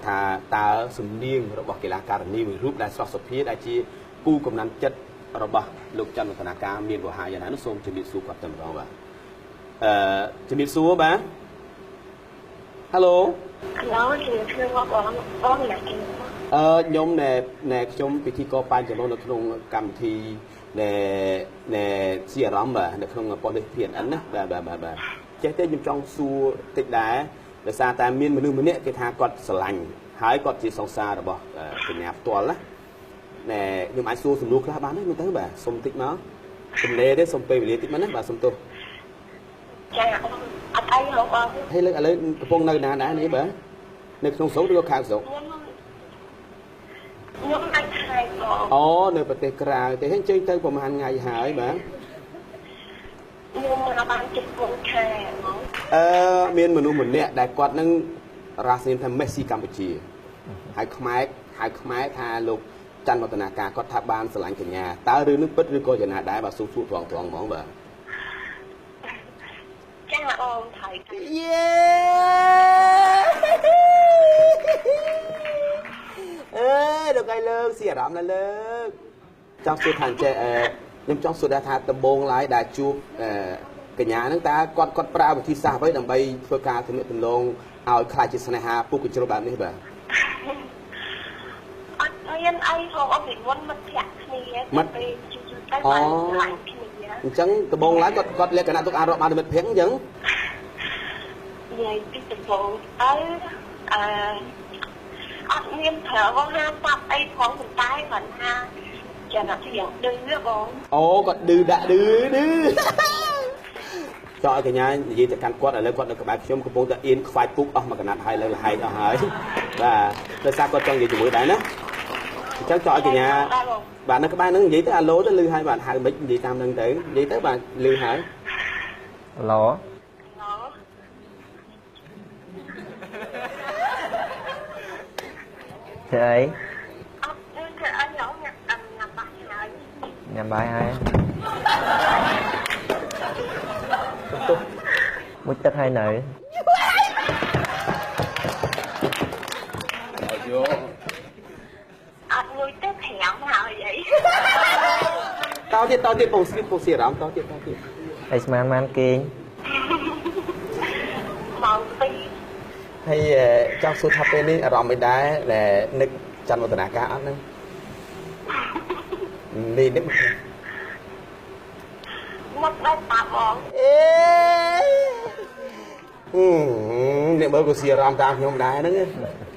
ថាតើសំនៀងរបស់កីឡាករនីមួយរូបដែលស្រស់សុភាដែលជាគូកំណាន់ចិត្តរបស់លោកច័ន្ទវឌ្ឍនាការមានវោហាយ៉ាងណានោះសូមជំរាបសួរគាត់តែម្ដងបាទជំរាបសួរបាទ Hello ខ្ញុំណែខ្ញុំពិធីករបញ្ចលនៅក្នុងកម្មវិធីណែជាអារម្មណ៍បាទនៅក្នុងប៉ុស្តិ៍ភាពអិនណាបាទចេះទេខ្ញុំចង់សួរតិចដែរដោយសារតែមានមនុស្សម្នាក់គេថាគាត់ស្រឡាញ់ហើយគាត់ជាសង្សាររបស់កញ្ញាផ្ទាល់ណាណែខ្ញុំអាចសួរសំណួរខ្លះបានទេមើលទៅបាទសុំតិចមកសំលេទេសុំពេលវេលាតិចមកណាបាទសុំទោសចាអត់អីហៅបងហើយឥឡូវកំពុងនៅណាដែរនេះបាទនៅក្នុងស្រុកឬក៏ខាងស្រុកខ្ញុំអាចខែបងអូនៅប្រទេសក្រៅទេអញ្ចឹងទៅប្រហែលថ្ងៃហើយបាទខ្ញុំមកបានជិត4ខែហ្មងមានមនុស្សម្នាក់ដែលគាត់នឹងរ៉ាសនាមថាមេស៊ីកម្ពុជាហើយខ្មែរថាលោកច័ន្ទវឌ្ឍនាការគាត់ថាបានស្រឡាញ់កញ្ញាតើរឿងនេះពិតឬក៏យ៉ាងណាដែរបាទសួរត្រង់ហ្មងបាទចាអូនថៃយេដល់ថ្ងៃលើកស៊ីអារម្មណ៍លើកចង់សួរថាអញ្ចឹងខ្ញុំចង់សួរថាដំបូងឡើយដែលជួបកញ្ញាហ្នឹងតើគាត់ប្រើវិធីសាស្ត្រអ្វីដើម្បីធ្វើការទំនាក់ទំនងឲ្យខ្លាចជាស្នេហាពុកកញ្ជ្រោះបែបនេះបាទអត់មានអីផងអត់ពីមុនមិត្តភក្តិគ្នាតែពេលយូរទៅបានឆ្លាញ់គ្នាអញ្ចឹងដំបូងឡើយគាត់លក្ខណៈទុកអារម្មណ៍បានមិត្តភក្តិអញ្ចឹងនិយាយពីដំបូងទៅអត់មានប្រើវោហារស័ព្ទអីផងប៉ុន្តែគាត់ថាចាណាជាឌឺបងអូគាត់ឌឺដាក់ឌឺចោលឲ្យកញ្ញានិយាយទៅកាន់គាត់ឥឡូវគាត់នៅក្បែរខ្ញុំកំពុងតែអៀនខ្វាយពុកអស់មួយកណាត់ហើយលើលហែកអស់ហើយបាទដោយសារគាត់ចង់និយាយជាមួយដែរណាអញ្ចឹងចោលឲ្យកញ្ញាបាទនៅក្បែរហ្នឹងនិយាយទៅអាឡូទៅលឺហើយបាទហៅមិននិយាយតាមហ្នឹងទៅនិយាយទៅបាទលឺហើយអាឡូធ្វើអីអត់ធ្វើអីហ៎ញ៉ាំបាយហើយមុជទឹកហើយនៅអត់មួយទឹក5ហើយអីតទៀតពងស៊ីអារម្មណ៍តទៀតហើយស្មានគេងម៉ោង2ហើយចង់សួរថាពេលនេះអារម្មណ៍មិនដែរដែលនឹកច័ន្ទវឌ្ឍនាការអត់ហ្នឹងនេះមកដល់ប៉ាបងអ្នកមើលក៏ស៊ីអារម្មណ៍តាមខ្ញុំដែរហ្នឹង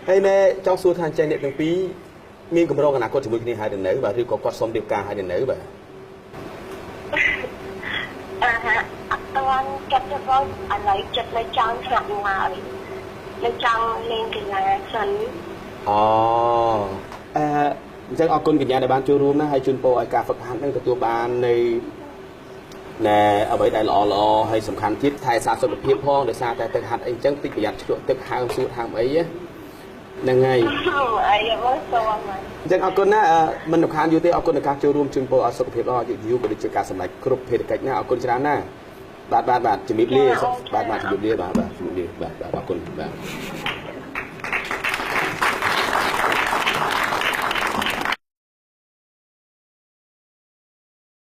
ហើយណែចង់សួរថាចេះអ្នកទាំងពីរមានកម្រងអនាគតជាមួយគ្នាហើយទៅនៅបាទឬក៏គាត់សុំរៀបការហើយទៅនៅបាទអត់ទាន់ចិត្តទៅបងឥឡូវចិត្តនៅចង់ស្លាប់មកនៅចង់លេងកីឡាសិនអញ្ចឹងអរគុណកញ្ញាដែលបានចូលរួមណាហើយជូនពរឲ្យការហ្វឹកហាត់នឹងទទួលបាននៃអ្វីដែលល្អហើយសំខាន់ទៀតថែរក្សាសុខភាពផងដោយសារតែទឹកហាត់អីអញ្ចឹងតិចប្រយ័ត្នឆ្លក់ទឹកហើមសួតហើមអីហ្នឹងហើយអីមកសូមអញ្ចឹងអរគុណណាមិនរំខានយូរទេអរគុណដល់ការចូលរួមជូនពរឲ្យសុខភាពល្អយូរក៏ដូចជាការសម្រេចគ្រប់ភារកិច្ចណាអរគុណច្រើនណាបាទជំរាបលាបាទជំរាបលាបាទជំរាបលាបាទអរគុណបាទ